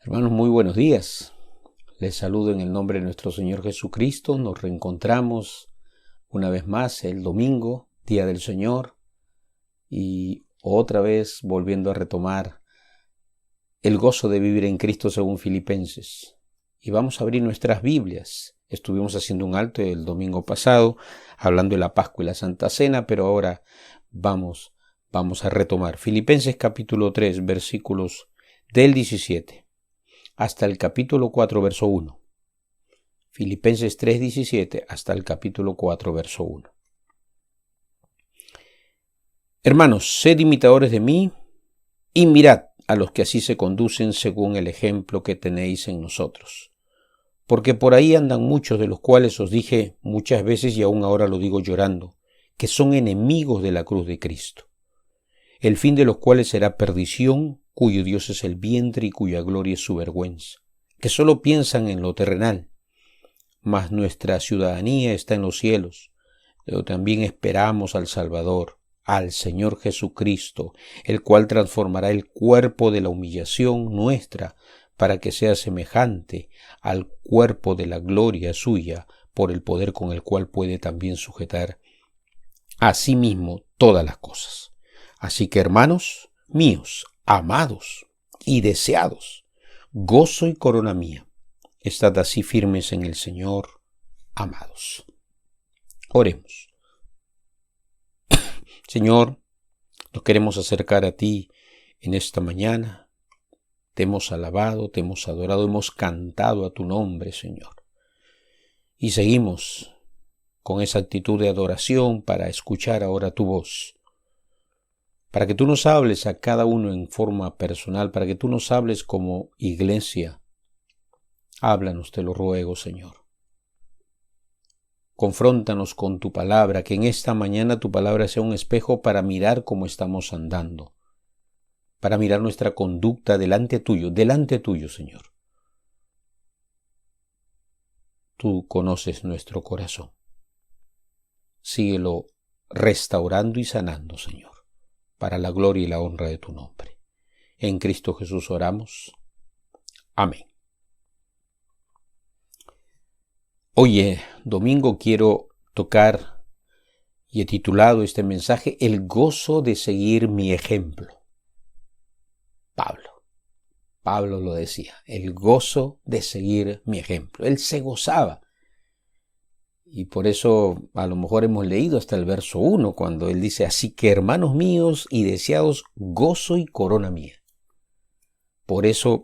Hermanos, muy buenos días. Les saludo en el nombre de nuestro Señor Jesucristo. Nos reencontramos una vez más el domingo, Día del Señor, y otra vez volviendo a retomar el gozo de vivir en Cristo según Filipenses. Y vamos a abrir nuestras Biblias. Estuvimos haciendo un alto el domingo pasado, hablando de la Pascua y la Santa Cena, pero ahora vamos a retomar. Filipenses capítulo 3, versículos del 17. Hasta el capítulo 4, verso 1. Filipenses 3:17 hasta el capítulo 4, verso 1. Hermanos, sed imitadores de mí y mirad a los que así se conducen según el ejemplo que tenéis en nosotros. Porque por ahí andan muchos de los cuales os dije muchas veces y aún ahora lo digo llorando, que son enemigos de la cruz de Cristo, el fin de los cuales será perdición, cuyo Dios es el vientre y cuya gloria es su vergüenza, que solo piensan en lo terrenal, mas nuestra ciudadanía está en los cielos, pero también esperamos al Salvador, al Señor Jesucristo, el cual transformará el cuerpo de la humillación nuestra para que sea semejante al cuerpo de la gloria suya, por el poder con el cual puede también sujetar a sí mismo todas las cosas. Así que, hermanos míos, amados y deseados, gozo y corona mía, estad así firmes en el Señor, amados. Oremos. Señor, nos queremos acercar a ti en esta mañana. Te hemos alabado, te hemos adorado, hemos cantado a tu nombre, Señor. Y seguimos con esa actitud de adoración para escuchar ahora tu voz, para que tú nos hables a cada uno en forma personal, para que tú nos hables como iglesia. Háblanos, te lo ruego, Señor. Confróntanos con tu palabra, que en esta mañana tu palabra sea un espejo para mirar cómo estamos andando, para mirar nuestra conducta delante tuyo, Señor. Tú conoces nuestro corazón. Síguelo restaurando y sanando, Señor, para la gloria y la honra de tu nombre. En Cristo Jesús oramos. Amén. Hoy, domingo, quiero tocar, y he titulado este mensaje, El gozo de seguir mi ejemplo. Pablo lo decía, el gozo de seguir mi ejemplo. Él se gozaba. Y por eso a lo mejor hemos leído hasta el verso 1, cuando él dice, así que hermanos míos y deseados, gozo y corona mía. Por eso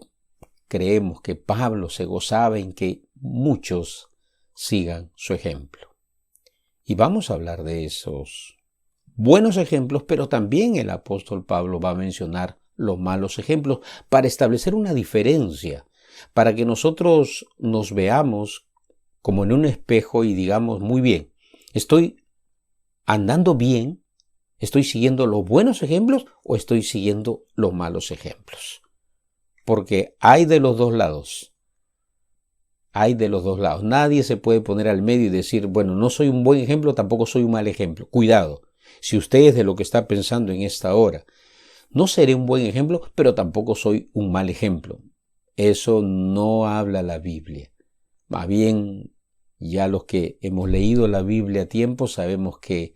creemos que Pablo se gozaba en que muchos sigan su ejemplo. Y vamos a hablar de esos buenos ejemplos, pero también el apóstol Pablo va a mencionar los malos ejemplos para establecer una diferencia, para que nosotros nos veamos como en un espejo y digamos, muy bien, estoy andando bien, estoy siguiendo los buenos ejemplos o estoy siguiendo los malos ejemplos. Porque hay de los dos lados. Nadie se puede poner al medio y decir, bueno, no soy un buen ejemplo, tampoco soy un mal ejemplo. Cuidado, si usted es de lo que está pensando en esta hora, no seré un buen ejemplo, pero tampoco soy un mal ejemplo. Eso no habla la Biblia. Más bien, ya los que hemos leído la Biblia a tiempo sabemos que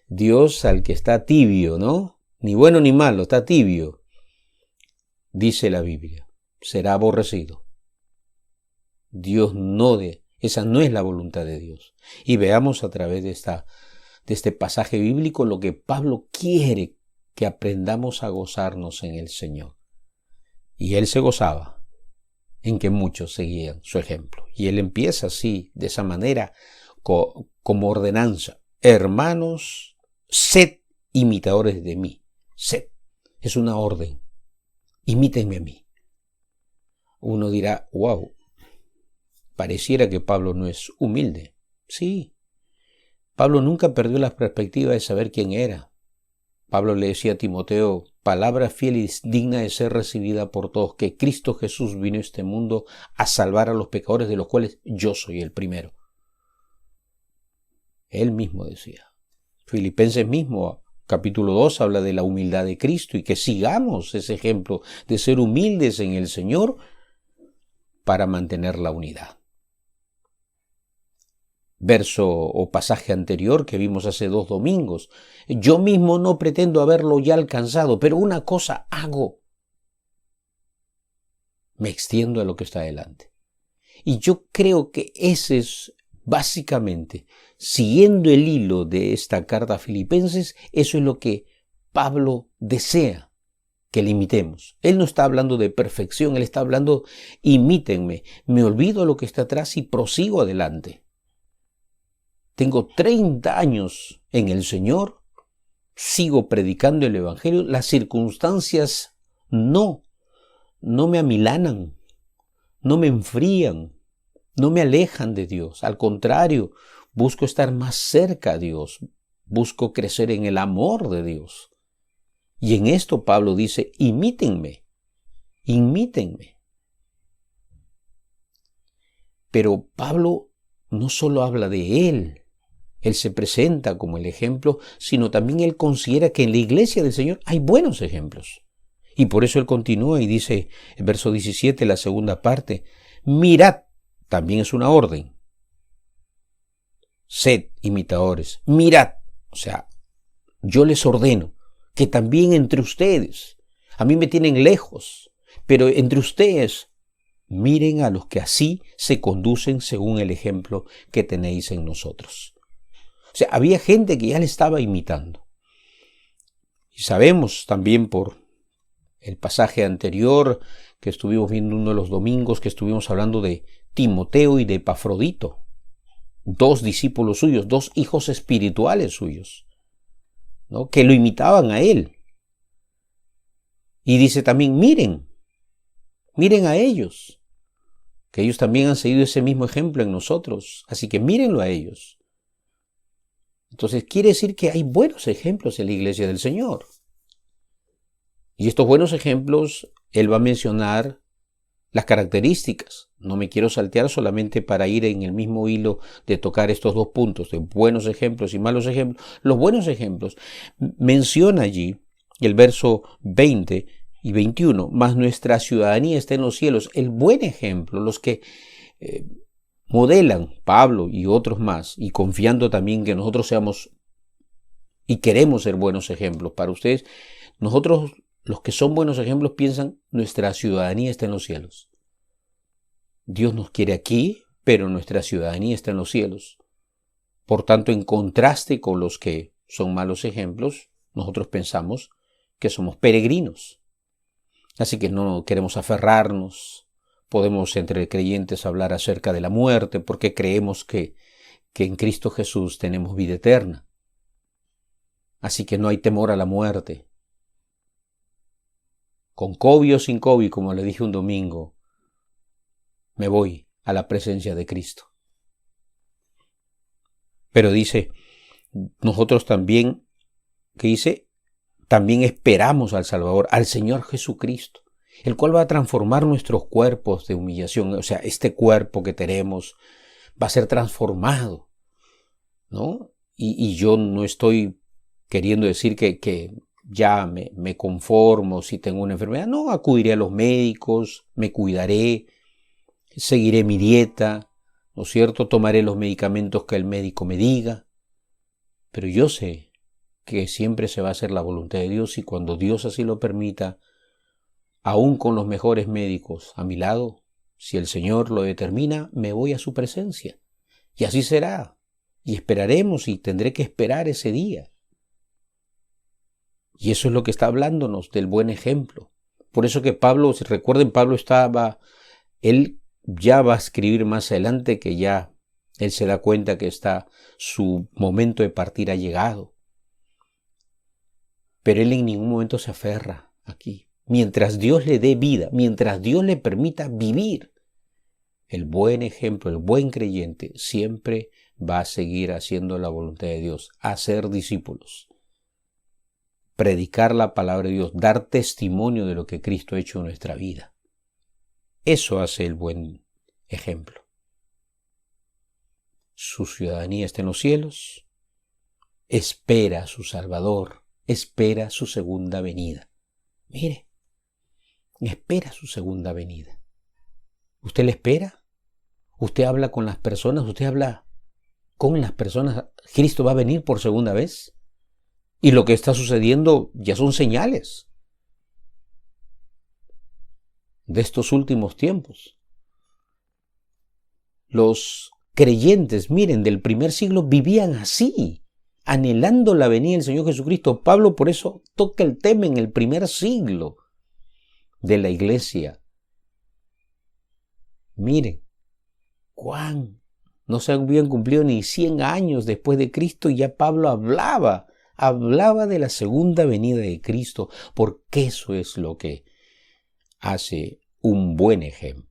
Dios al que está tibio, ¿no? Ni bueno ni malo, está tibio. Dice la Biblia, será aborrecido. Esa no es la voluntad de Dios. Y veamos a través de este pasaje bíblico lo que Pablo quiere que aprendamos a gozarnos en el Señor. Y él se gozaba en que muchos seguían su ejemplo. Y él empieza así, de esa manera, como ordenanza. Hermanos, sed imitadores de mí. Sed. Es una orden. Imítenme a mí. Uno dirá, wow, pareciera que Pablo no es humilde. Sí. Pablo nunca perdió la perspectiva de saber quién era. Pablo le decía a Timoteo, palabra fiel y digna de ser recibida por todos, que Cristo Jesús vino a este mundo a salvar a los pecadores, de los cuales yo soy el primero. Él mismo decía. Filipenses mismo, capítulo 2, habla de la humildad de Cristo y que sigamos ese ejemplo de ser humildes en el Señor, para mantener la unidad. Verso o pasaje anterior que vimos hace 2 domingos. Yo mismo no pretendo haberlo ya alcanzado, pero una cosa hago. Me extiendo a lo que está delante. Y yo creo que ese es básicamente, siguiendo el hilo de esta carta a Filipenses, eso es lo que Pablo desea que le imitemos. Él no está hablando de perfección, él está hablando, imítenme, me olvido lo que está atrás y prosigo adelante. Tengo 30 años en el Señor, sigo predicando el Evangelio, las circunstancias no me amilanan, no me enfrían, no me alejan de Dios. Al contrario, busco estar más cerca a Dios, busco crecer en el amor de Dios. Y en esto Pablo dice, imítenme. Pero Pablo no solo habla de él se presenta como el ejemplo, sino también él considera que en la iglesia del Señor hay buenos ejemplos. Y por eso él continúa y dice, en verso 17, la segunda parte, mirad, también es una orden. Sed imitadores, mirad, o sea, yo les ordeno que también entre ustedes, a mí me tienen lejos, pero entre ustedes, miren a los que así se conducen según el ejemplo que tenéis en nosotros. O sea, había gente que ya le estaba imitando. Y sabemos también por el pasaje anterior que estuvimos viendo uno de los domingos, que estuvimos hablando de Timoteo y de Epafrodito, 2 discípulos suyos, 2 hijos espirituales suyos, ¿no? Que lo imitaban a él. Y dice también, miren a ellos, que ellos también han seguido ese mismo ejemplo en nosotros, así que mírenlo a ellos. Entonces quiere decir que hay buenos ejemplos en la iglesia del Señor. Y estos buenos ejemplos, él va a mencionar las características. No me quiero saltear solamente para ir en el mismo hilo de tocar estos 2 puntos, de buenos ejemplos y malos ejemplos. Los buenos ejemplos, menciona allí el verso 20 y 21, mas nuestra ciudadanía está en los cielos. El buen ejemplo, los que modelan, Pablo y otros más, y confiando también que nosotros seamos y queremos ser buenos ejemplos para ustedes, nosotros los que son buenos ejemplos piensan, nuestra ciudadanía está en los cielos. Dios nos quiere aquí, pero nuestra ciudadanía está en los cielos. Por tanto, en contraste con los que son malos ejemplos, nosotros pensamos que somos peregrinos. Así que no queremos aferrarnos. Podemos entre creyentes hablar acerca de la muerte porque creemos que en Cristo Jesús tenemos vida eterna. Así que no hay temor a la muerte. Con COVID o sin COVID, como le dije un domingo, me voy a la presencia de Cristo. Pero dice, nosotros también, ¿qué dice? También esperamos al Salvador, al Señor Jesucristo, el cual va a transformar nuestros cuerpos de humillación. O sea, este cuerpo que tenemos va a ser transformado, ¿no? Y yo no estoy queriendo decir que ya me conformo si tengo una enfermedad. No, acudiré a los médicos, me cuidaré, seguiré mi dieta, ¿no es cierto? Tomaré los medicamentos que el médico me diga. Pero yo sé que siempre se va a hacer la voluntad de Dios y cuando Dios así lo permita, aún con los mejores médicos a mi lado, si el Señor lo determina, me voy a su presencia. Y así será. Y esperaremos y tendré que esperar ese día. Y eso es lo que está hablándonos del buen ejemplo. Por eso que Pablo, si recuerden, él ya va a escribir más adelante que ya él se da cuenta que su momento de partir ha llegado. Pero él en ningún momento se aferra aquí. Mientras Dios le dé vida, mientras Dios le permita vivir, el buen ejemplo, el buen creyente siempre va a seguir haciendo la voluntad de Dios, hacer discípulos, predicar la palabra de Dios, dar testimonio de lo que Cristo ha hecho en nuestra vida. Eso hace el buen ejemplo. Su ciudadanía está en los cielos, espera a su Salvador, espera su segunda venida. Mire, espera su segunda venida. ¿Usted le espera? ¿Usted habla con las personas? ¿Usted habla con las personas? ¿Cristo va a venir por segunda vez? Y lo que está sucediendo ya son señales de estos últimos tiempos. Los creyentes, miren, del primer siglo vivían así, anhelando la venida del Señor Jesucristo. Pablo por eso toca el tema en el primer siglo de la iglesia. Miren, Juan, no se habían cumplido ni 100 años después de Cristo y ya Pablo hablaba de la segunda venida de Cristo, porque eso es lo que hace un buen ejemplo.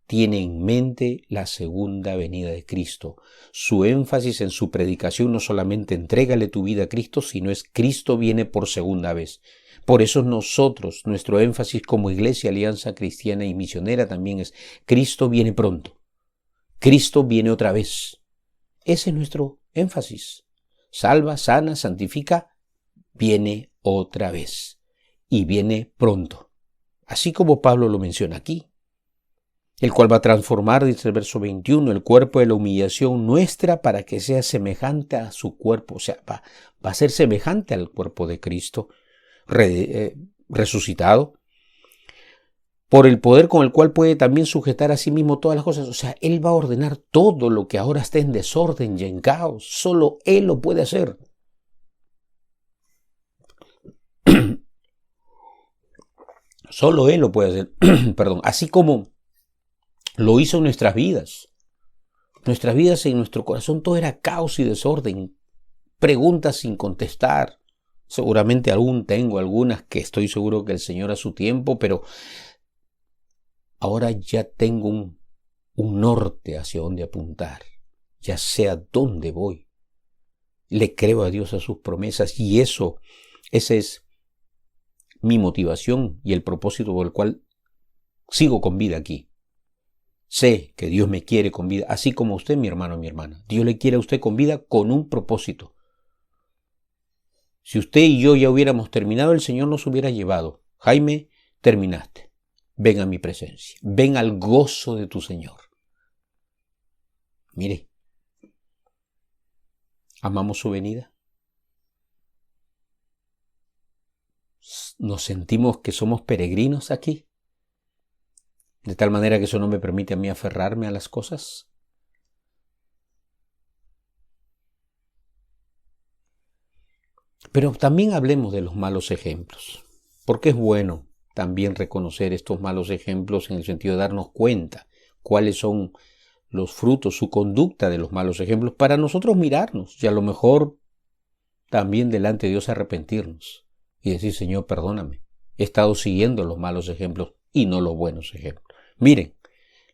Tiene en mente la segunda venida de Cristo. Su énfasis en su predicación no solamente entrégale tu vida a Cristo, sino es Cristo viene por segunda vez. Por eso nosotros, nuestro énfasis como Iglesia Alianza Cristiana y Misionera también es Cristo viene pronto. Cristo viene otra vez. Ese es nuestro énfasis. Salva, sana, santifica, viene otra vez. Y viene pronto. Así como Pablo lo menciona aquí. El cual va a transformar, dice el verso 21, el cuerpo de la humillación nuestra para que sea semejante a su cuerpo. O sea, va a ser semejante al cuerpo de Cristo resucitado, por el poder con el cual puede también sujetar a sí mismo todas las cosas. O sea, Él va a ordenar todo lo que ahora está en desorden y en caos. Solo Él lo puede hacer. Solo Él lo puede hacer. Perdón. Así como lo hizo en nuestras vidas. Nuestras vidas en nuestro corazón todo era caos y desorden. Preguntas sin contestar. Seguramente aún tengo algunas que estoy seguro que el Señor a su tiempo, pero ahora ya tengo un norte hacia dónde apuntar. Ya sé a dónde voy. Le creo a Dios, a sus promesas, y esa es mi motivación y el propósito por el cual sigo con vida aquí. Sé que Dios me quiere con vida, así como usted, mi hermano, mi hermana. Dios le quiere a usted con vida con un propósito. Si usted y yo ya hubiéramos terminado, el Señor nos hubiera llevado. Jaime, terminaste. Ven a mi presencia. Ven al gozo de tu Señor. Mire, ¿amamos su venida? ¿Nos sentimos que somos peregrinos aquí? De tal manera que eso no me permite a mí aferrarme a las cosas. Pero también hablemos de los malos ejemplos, porque es bueno también reconocer estos malos ejemplos en el sentido de darnos cuenta cuáles son los frutos, su conducta de los malos ejemplos, para nosotros mirarnos y a lo mejor también delante de Dios arrepentirnos y decir, Señor, perdóname, he estado siguiendo los malos ejemplos y no los buenos ejemplos. Miren,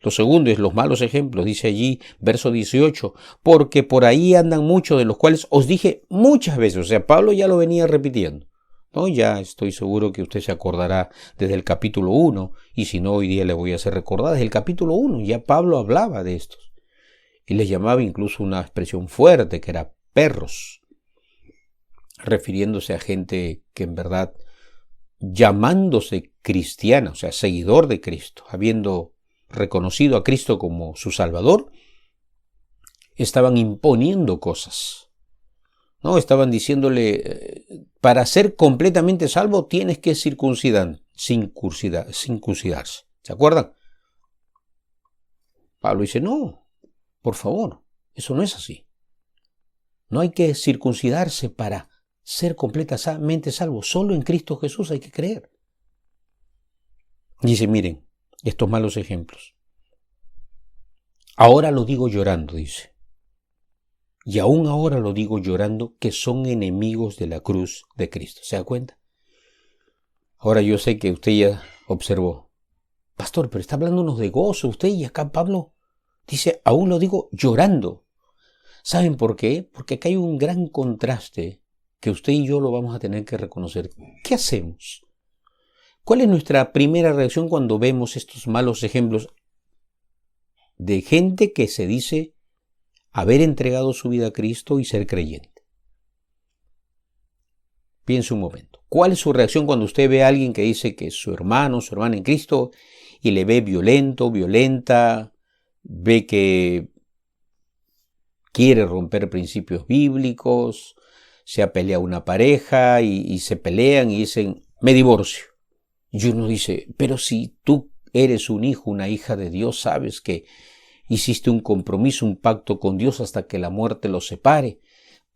lo segundo es los malos ejemplos, dice allí, verso 18, porque por ahí andan muchos de los cuales os dije muchas veces, o sea, Pablo ya lo venía repitiendo, ¿no? Ya estoy seguro que usted se acordará desde el capítulo 1, y si no, hoy día le voy a hacer recordar, desde el capítulo 1 ya Pablo hablaba de estos, y les llamaba incluso una expresión fuerte, que era perros, refiriéndose a gente que en verdad, llamándose cristiana, o sea, seguidor de Cristo, habiendo reconocido a Cristo como su Salvador, estaban imponiendo cosas, ¿no? Estaban diciéndole, para ser completamente salvo tienes que circuncidarse. ¿Se acuerdan? Pablo dice, no, por favor, eso no es así. No hay que circuncidarse para ser completamente salvo. Solo en Cristo Jesús hay que creer. Dice, miren, estos malos ejemplos. Ahora lo digo llorando, dice. Y aún ahora lo digo llorando, que son enemigos de la cruz de Cristo. ¿Se da cuenta? Ahora yo sé que usted ya observó. Pastor, pero está hablándonos de gozo usted, y acá Pablo dice, aún lo digo llorando. ¿Saben por qué? Porque acá hay un gran contraste que usted y yo lo vamos a tener que reconocer. ¿Qué hacemos? ¿Cuál es nuestra primera reacción cuando vemos estos malos ejemplos de gente que se dice haber entregado su vida a Cristo y ser creyente? Piense un momento. ¿Cuál es su reacción cuando usted ve a alguien que dice que es su hermano, su hermana en Cristo, y le ve violento, violenta, ve que quiere romper principios bíblicos, se ha peleado una pareja y se pelean y dicen, me divorcio. Y uno dice, pero si tú eres un hijo, una hija de Dios, sabes que hiciste un compromiso, un pacto con Dios hasta que la muerte los separe.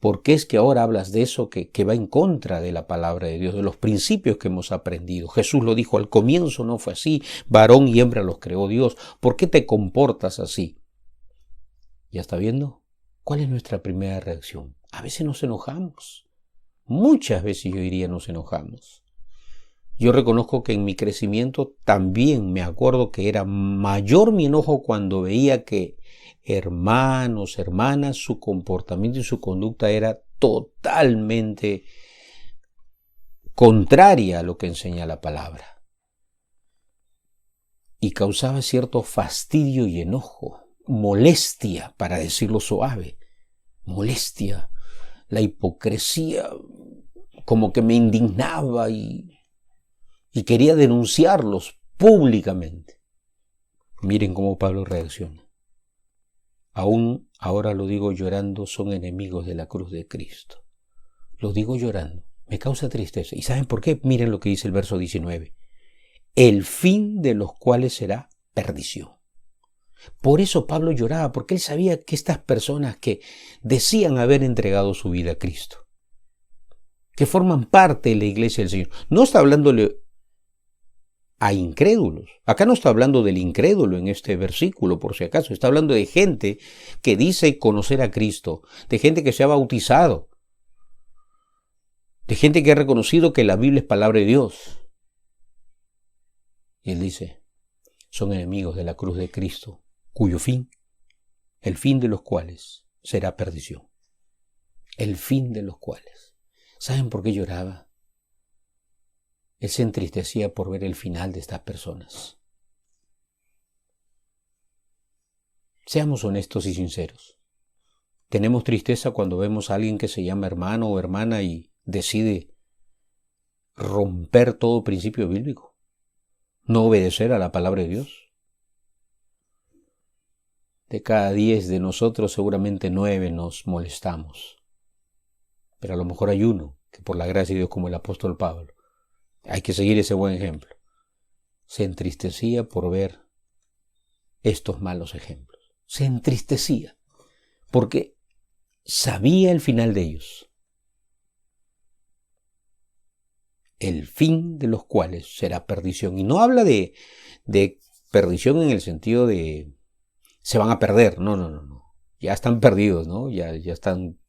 ¿Por qué es que ahora hablas de eso que va en contra de la palabra de Dios, de los principios que hemos aprendido? Jesús lo dijo, al comienzo no fue así, varón y hembra los creó Dios. ¿Por qué te comportas así? ¿Ya está viendo? ¿Cuál es nuestra primera reacción? A veces nos enojamos. Muchas veces yo diría nos enojamos. Yo reconozco que en mi crecimiento también me acuerdo que era mayor mi enojo cuando veía que hermanos, hermanas, su comportamiento y su conducta era totalmente contraria a lo que enseña la palabra. Y causaba cierto fastidio y enojo, molestia, para decirlo suave, molestia, la hipocresía, como que me indignaba y quería denunciarlos públicamente. Miren cómo Pablo reacciona. Aún ahora lo digo llorando, son enemigos de la cruz de Cristo. Lo digo llorando, me causa tristeza. ¿Y saben por qué? Miren lo que dice el verso 19. El fin de los cuales será perdición. Por eso Pablo lloraba, porque él sabía que estas personas que decían haber entregado su vida a Cristo, que forman parte de la iglesia del Señor, no está hablándole a incrédulos. Acá no está hablando del incrédulo en este versículo, por si acaso. Está hablando de gente que dice conocer a Cristo, de gente que se ha bautizado, de gente que ha reconocido que la Biblia es palabra de Dios. Y él dice, son enemigos de la cruz de Cristo, cuyo fin, el fin de los cuales será perdición. El fin de los cuales. ¿Saben por qué lloraba? Él se entristecía por ver el final de estas personas. Seamos honestos y sinceros. Tenemos tristeza cuando vemos a alguien que se llama hermano o hermana y decide romper todo principio bíblico, no obedecer a la palabra de Dios. De cada 10 de nosotros, seguramente 9 nos molestamos. Pero a lo mejor hay uno que, por la gracia de Dios, como el apóstol Pablo, hay que seguir ese buen ejemplo, se entristecía por ver estos malos ejemplos. Se entristecía porque sabía el final de ellos, el fin de los cuales será perdición. Y no habla de perdición en el sentido de se van a perder, no. Ya están perdidos, ¿no? Ya están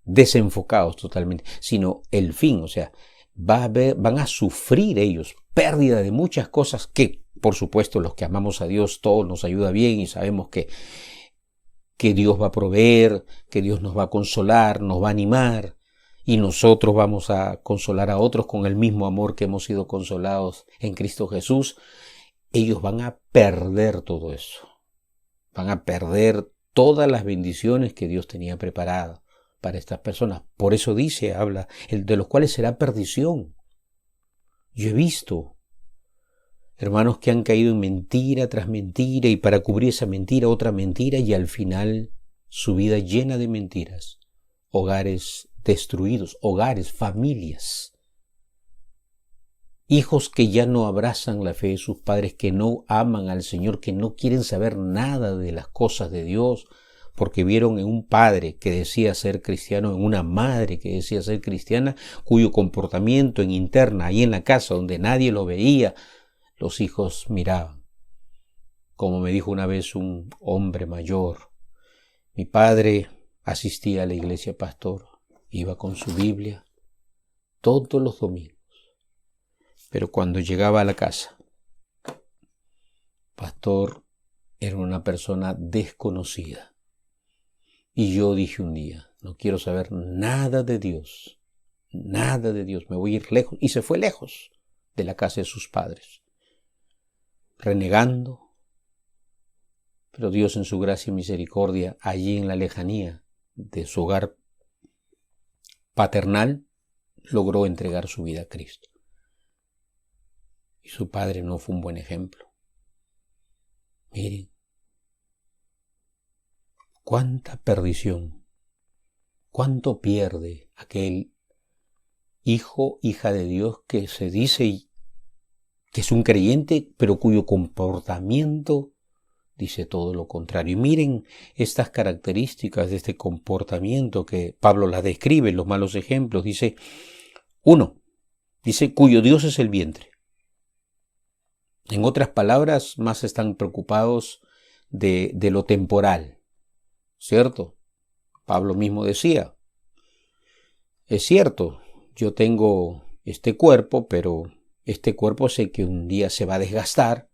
desenfocados totalmente, sino el fin, o sea, van a sufrir ellos pérdida de muchas cosas que, por supuesto, los que amamos a Dios, todo nos ayuda bien y sabemos que Dios va a proveer, que Dios nos va a consolar, nos va a animar y nosotros vamos a consolar a otros con el mismo amor que hemos sido consolados en Cristo Jesús. Ellos van a perder todo eso, van a perder todas las bendiciones que Dios tenía preparadas para estas personas. Por eso dice, habla, de los cuales será perdición. Yo he visto hermanos que han caído en mentira tras mentira y para cubrir esa mentira otra mentira y al final su vida llena de mentiras. Hogares destruidos, hogares, familias. Hijos que ya no abrazan la fe de sus padres, que no aman al Señor, que no quieren saber nada de las cosas de Dios, porque vieron en un padre que decía ser cristiano, en una madre que decía ser cristiana, cuyo comportamiento en interna, ahí en la casa donde nadie lo veía, los hijos miraban. Como me dijo una vez un hombre mayor, mi padre asistía a la iglesia, pastor, iba con su Biblia todos los domingos, pero cuando llegaba a la casa, pastor, era una persona desconocida. Y yo dije un día, no quiero saber nada de Dios, me voy a ir lejos. Y se fue lejos de la casa de sus padres, renegando. Pero Dios en su gracia y misericordia, allí en la lejanía de su hogar paternal, logró entregar su vida a Cristo. Y su padre no fue un buen ejemplo. Miren, cuánta perdición, cuánto pierde aquel hijo, hija de Dios que se dice que es un creyente, pero cuyo comportamiento dice todo lo contrario. Y miren estas características de este comportamiento que Pablo las describe en los malos ejemplos. Dice, 1, dice, cuyo Dios es el vientre. En otras palabras, más están preocupados de lo temporal, ¿cierto? Pablo mismo decía, es cierto, yo tengo este cuerpo, pero este cuerpo sé que un día se va a desgastar,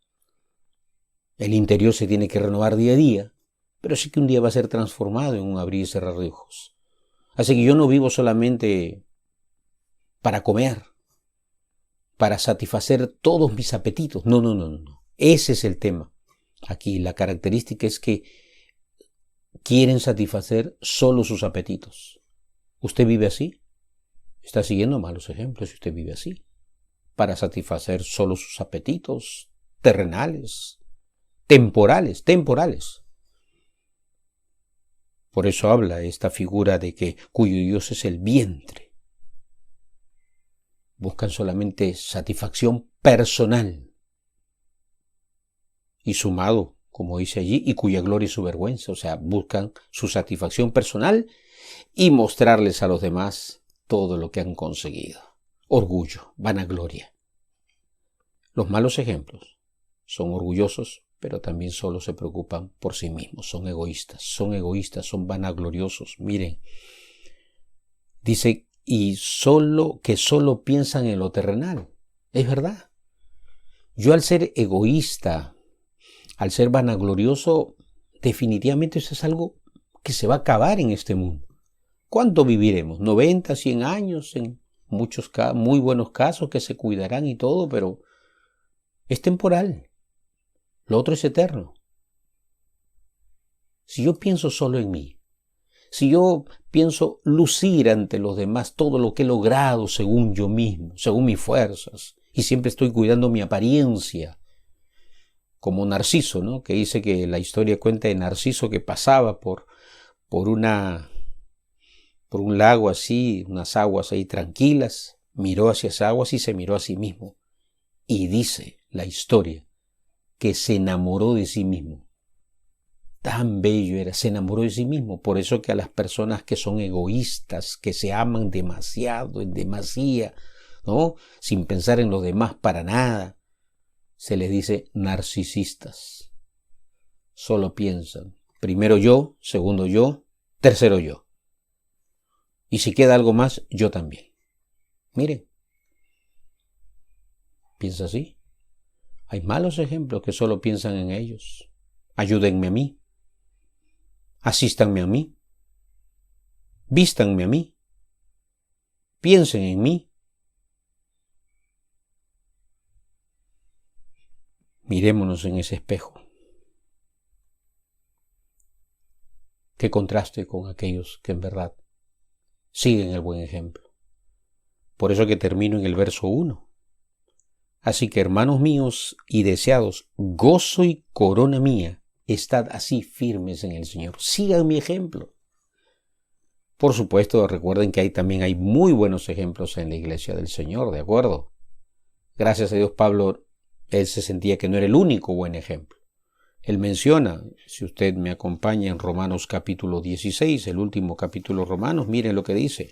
el interior se tiene que renovar día a día, pero sé que un día va a ser transformado en un abrir y cerrar de ojos. Así que yo no vivo solamente para comer, para satisfacer todos mis apetitos. No. Ese es el tema. Aquí la característica es que quieren satisfacer solo sus apetitos. ¿Usted vive así? Está siguiendo malos ejemplos si usted vive así, para satisfacer solo sus apetitos terrenales, temporales. Por eso habla esta figura de que cuyo Dios es el vientre. Buscan solamente satisfacción personal y sumado, como dice allí, y cuya gloria y su vergüenza. O sea, buscan su satisfacción personal y mostrarles a los demás todo lo que han conseguido. Orgullo, vanagloria. Los malos ejemplos son orgullosos, pero también solo se preocupan por sí mismos. Son egoístas, son vanagloriosos. Miren, dice, y solo piensan en lo terrenal. Es verdad. Yo al ser egoísta, al ser vanaglorioso, definitivamente eso es algo que se va a acabar en este mundo. ¿Cuánto viviremos? 90, 100 años, en muchos muy buenos casos que se cuidarán y todo, pero es temporal. Lo otro es eterno. Si yo pienso solo en mí, si yo pienso lucir ante los demás todo lo que he logrado según yo mismo, según mis fuerzas, y siempre estoy cuidando mi apariencia, como Narciso, ¿no? Que dice que la historia cuenta de Narciso que pasaba por un lago así, unas aguas ahí tranquilas, miró hacia esas aguas y se miró a sí mismo. Y dice la historia que se enamoró de sí mismo. Tan bello era, se enamoró de sí mismo. Por eso que a las personas que son egoístas, que se aman demasiado, en demasía, ¿no? Sin pensar en los demás para nada, se les dice narcisistas. Solo piensan, primero yo, segundo yo, tercero yo. Y si queda algo más, yo también. Miren, piensa así. Hay malos ejemplos que solo piensan en ellos. Ayúdenme a mí. Asístanme a mí. Vístanme a mí. Piensen en mí. Mirémonos en ese espejo. Qué contraste con aquellos que en verdad siguen el buen ejemplo. Por eso que termino en el verso 1. Así que, hermanos míos y deseados, gozo y corona mía, estad así firmes en el Señor. Sigan mi ejemplo. Por supuesto, recuerden que también hay muy buenos ejemplos en la iglesia del Señor, ¿de acuerdo? Gracias a Dios, Pablo, él se sentía que no era el único buen ejemplo. Él menciona, si usted me acompaña en Romanos capítulo 16, el último capítulo de Romanos, miren lo que dice.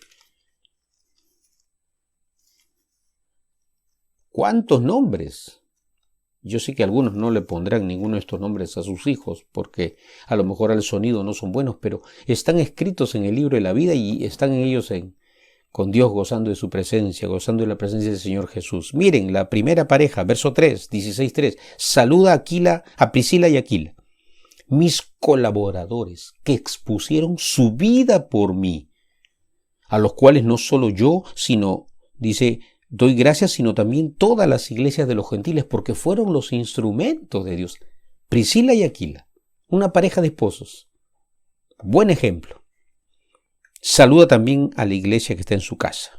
¿Cuántos nombres? Yo sé que algunos no le pondrán ninguno de estos nombres a sus hijos porque a lo mejor al sonido no son buenos, pero están escritos en el libro de la vida y están en ellos con Dios gozando de su presencia, gozando de la presencia del Señor Jesús. Miren, la primera pareja, verso 3, 16:3, saluda a Priscila y Aquila, mis colaboradores que expusieron su vida por mí, a los cuales no solo yo, sino, dice, doy gracias, sino también todas las iglesias de los gentiles, porque fueron los instrumentos de Dios. Priscila y Aquila, una pareja de esposos. Buen ejemplo. Saluda también a la iglesia que está en su casa.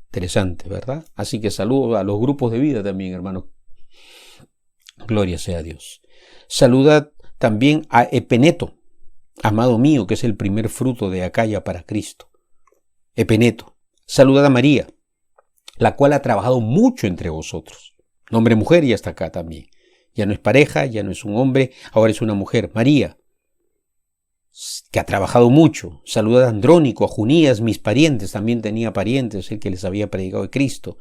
Interesante, ¿verdad? Así que saludo a los grupos de vida también, hermano. Gloria sea a Dios. Saludad también a Epeneto, amado mío, que es el primer fruto de Acaya para Cristo. Epeneto. Saludad a María, la cual ha trabajado mucho entre vosotros. Nombre mujer y hasta acá también. Ya no es pareja, ya no es un hombre, ahora es una mujer. María, que ha trabajado mucho. Saludad a Andrónico, a Junías, mis parientes, también tenía parientes, el que les había predicado de Cristo,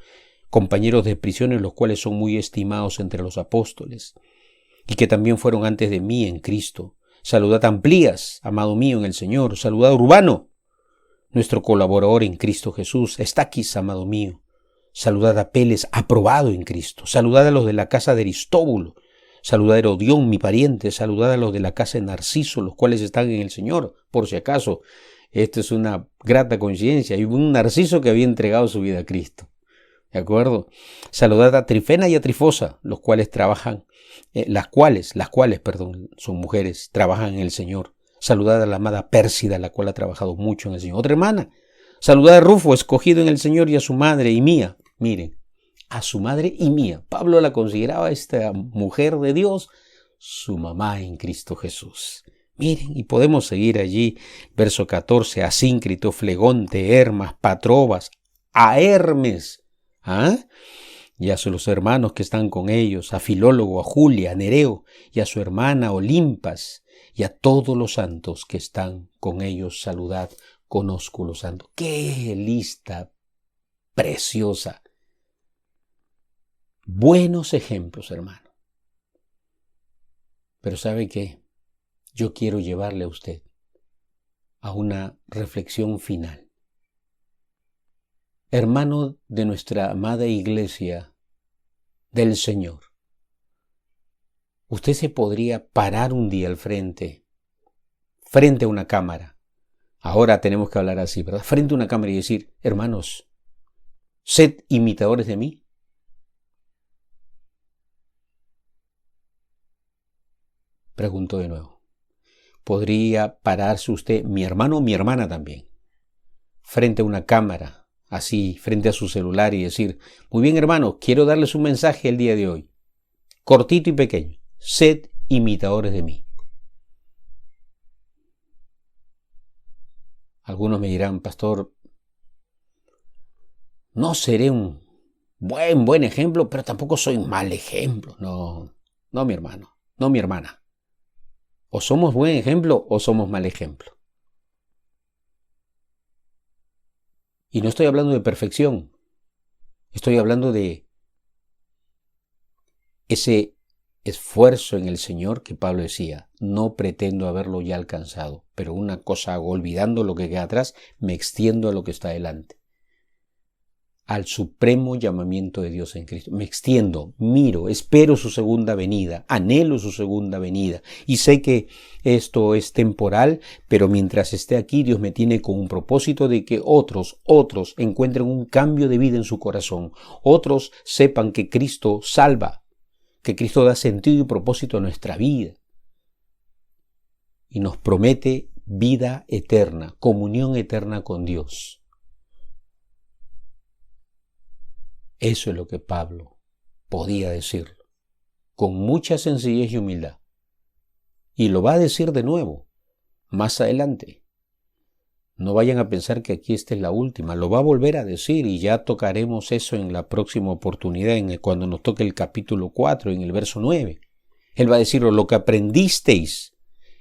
compañeros de prisiones, los cuales son muy estimados entre los apóstoles, y que también fueron antes de mí en Cristo. Saludad a Amplías, amado mío en el Señor. Saludad a Urbano, nuestro colaborador en Cristo Jesús. Estaquis, amado mío. Saludad a Peles, aprobado en Cristo. Saludad a los de la casa de Aristóbulo. Saludad a Herodión, mi pariente. Saludad a los de la casa de Narciso, los cuales están en el Señor. Por si acaso, esto es una grata coincidencia. Hay un Narciso que había entregado su vida a Cristo. ¿De acuerdo? Saludad a Trifena y a Trifosa, los cuales trabajan, las cuales, son mujeres, trabajan en el Señor. Saludad a la amada Pérsida, la cual ha trabajado mucho en el Señor. Otra hermana. Saludad a Rufo, escogido en el Señor, y a su madre y mía. Miren, a su madre y mía. Pablo la consideraba esta mujer de Dios, su mamá en Cristo Jesús. Miren, y podemos seguir allí, verso 14, a Síncrito, Flegonte, Hermas, Patrobas, a Hermes, y a los hermanos que están con ellos, a Filólogo, a Julia, a Nereo, y a su hermana Olimpas, y a todos los santos que están con ellos, saludad con ósculo santo. ¡Qué lista preciosa! Buenos ejemplos, hermano. Pero ¿sabe qué? Yo quiero llevarle a usted a una reflexión final. Hermano de nuestra amada iglesia del Señor, usted se podría parar un día al frente a una cámara. Ahora tenemos que hablar así, ¿verdad? Frente a una cámara y decir, hermanos, sed imitadores de mí. Pregunto de nuevo. ¿Podría pararse usted, mi hermano o mi hermana también, frente a una cámara, así, frente a su celular y decir, muy bien hermano, quiero darles un mensaje el día de hoy, cortito y pequeño, sed imitadores de mí? Algunos me dirán, pastor, no seré un buen ejemplo, pero tampoco soy mal ejemplo. No mi hermano, no mi hermana. O somos buen ejemplo o somos mal ejemplo. Y no estoy hablando de perfección. Estoy hablando de ese esfuerzo en el Señor que Pablo decía, no pretendo haberlo ya alcanzado, pero una cosa hago, olvidando lo que queda atrás, me extiendo a lo que está delante. Al supremo llamamiento de Dios en Cristo. Me extiendo, miro, espero su segunda venida, anhelo su segunda venida. Y sé que esto es temporal, pero mientras esté aquí, Dios me tiene con un propósito de que otros encuentren un cambio de vida en su corazón. Otros sepan que Cristo salva, que Cristo da sentido y propósito a nuestra vida. Y nos promete vida eterna, comunión eterna con Dios. Eso es lo que Pablo podía decirlo, con mucha sencillez y humildad. Y lo va a decir de nuevo, más adelante. No vayan a pensar que aquí esta es la última, lo va a volver a decir y ya tocaremos eso en la próxima oportunidad, cuando nos toque el capítulo 4, en el verso 9. Él va a decir, lo que aprendisteis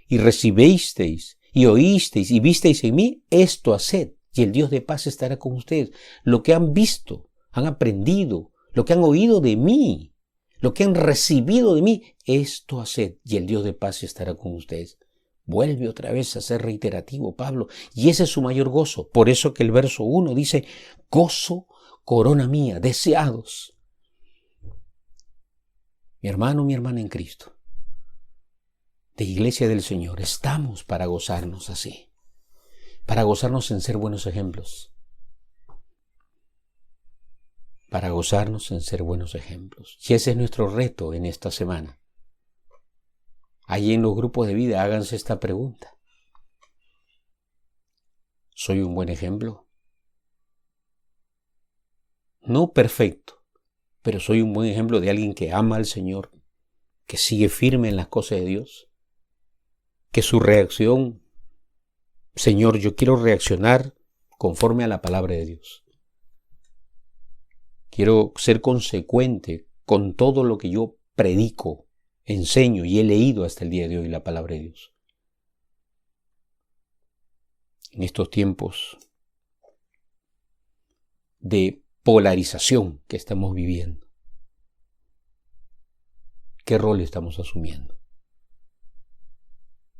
y recibisteis y oísteis y visteis en mí, esto haced, y el Dios de paz estará con ustedes. Lo que han visto, han aprendido, lo que han oído de mí, lo que han recibido de mí, esto haced, y el Dios de paz estará con ustedes. Vuelve otra vez a ser reiterativo Pablo, y ese es su mayor gozo. Por eso que el verso 1 dice, gozo, corona mía, deseados. Mi hermano, mi hermana en Cristo, de Iglesia del Señor, estamos para gozarnos así, para gozarnos en ser buenos ejemplos. Para gozarnos en ser buenos ejemplos. Y ese es nuestro reto en esta semana. Allí en los grupos de vida háganse esta pregunta. ¿Soy un buen ejemplo? No perfecto, pero soy un buen ejemplo de alguien que ama al Señor, que sigue firme en las cosas de Dios. que su reacción, Señor, yo quiero reaccionar conforme a la palabra de Dios. Quiero ser consecuente con todo lo que yo predico, enseño y he leído hasta el día de hoy la palabra de Dios. En estos tiempos de polarización que estamos viviendo, ¿qué rol estamos asumiendo?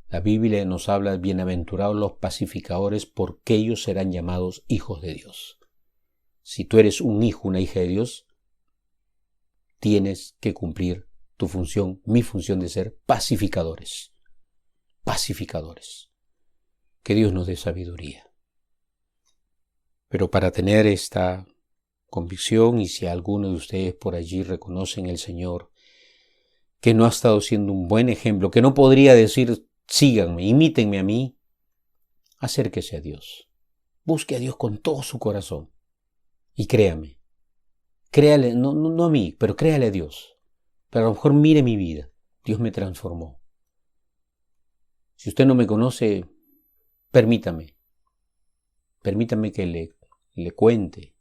La Biblia nos habla de bienaventurados los pacificadores, porque ellos serán llamados hijos de Dios. Si tú eres un hijo, una hija de Dios, tienes que cumplir tu función, mi función de ser pacificadores. Pacificadores. Que Dios nos dé sabiduría. Pero para tener esta convicción, y si alguno de ustedes por allí reconocen al Señor, que no ha estado siendo un buen ejemplo, que no podría decir, síganme, imítenme a mí, acérquese a Dios. Busque a Dios con todo su corazón. Y créame, créale, no a mí, pero créale a Dios. Pero a lo mejor mire mi vida, Dios me transformó. Si usted no me conoce, permítame que le cuente.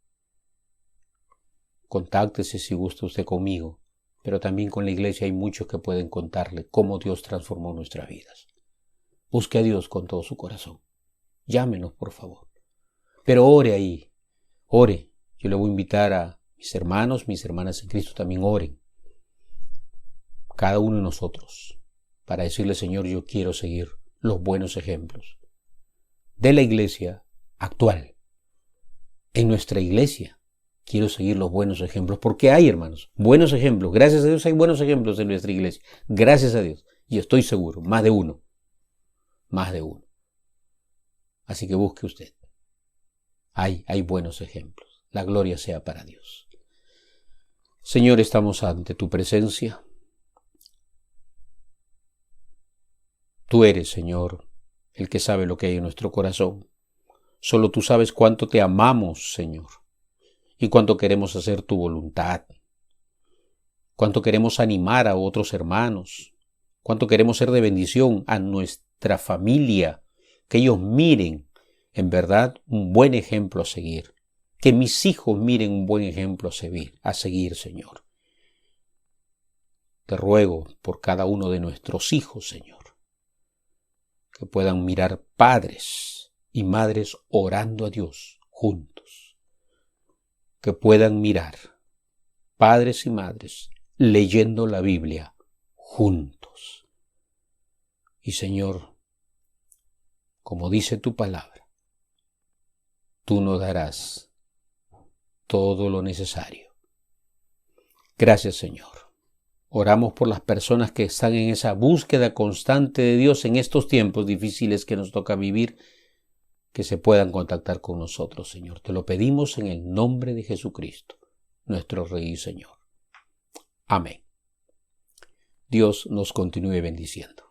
Contáctese si gusta usted conmigo, pero también con la iglesia hay muchos que pueden contarle cómo Dios transformó nuestras vidas. Busque a Dios con todo su corazón. Llámenos, por favor. Pero ore ahí, ore. Yo le voy a invitar a mis hermanos, mis hermanas en Cristo, también oren. Cada uno de nosotros, para decirle, Señor, yo quiero seguir los buenos ejemplos de la iglesia actual. En nuestra iglesia quiero seguir los buenos ejemplos, porque hay, hermanos, buenos ejemplos. Gracias a Dios hay buenos ejemplos en nuestra iglesia. Gracias a Dios. Y estoy seguro, más de uno. Más de uno. Así que busque usted. Hay buenos ejemplos. La gloria sea para Dios. Señor, estamos ante tu presencia. Tú eres, Señor, el que sabe lo que hay en nuestro corazón. Solo tú sabes cuánto te amamos, Señor, y cuánto queremos hacer tu voluntad, cuánto queremos animar a otros hermanos, cuánto queremos ser de bendición a nuestra familia, que ellos miren, en verdad, un buen ejemplo a seguir. Que mis hijos miren un buen ejemplo a seguir, Señor. Te ruego por cada uno de nuestros hijos, Señor, que puedan mirar padres y madres orando a Dios juntos. Que puedan mirar padres y madres leyendo la Biblia juntos. Y, Señor, como dice tu palabra, tú nos darás todo lo necesario. Gracias, Señor. Oramos por las personas que están en esa búsqueda constante de Dios en estos tiempos difíciles que nos toca vivir, que se puedan contactar con nosotros, Señor. Te lo pedimos en el nombre de Jesucristo, nuestro Rey y Señor. Amén. Dios nos continúe bendiciendo.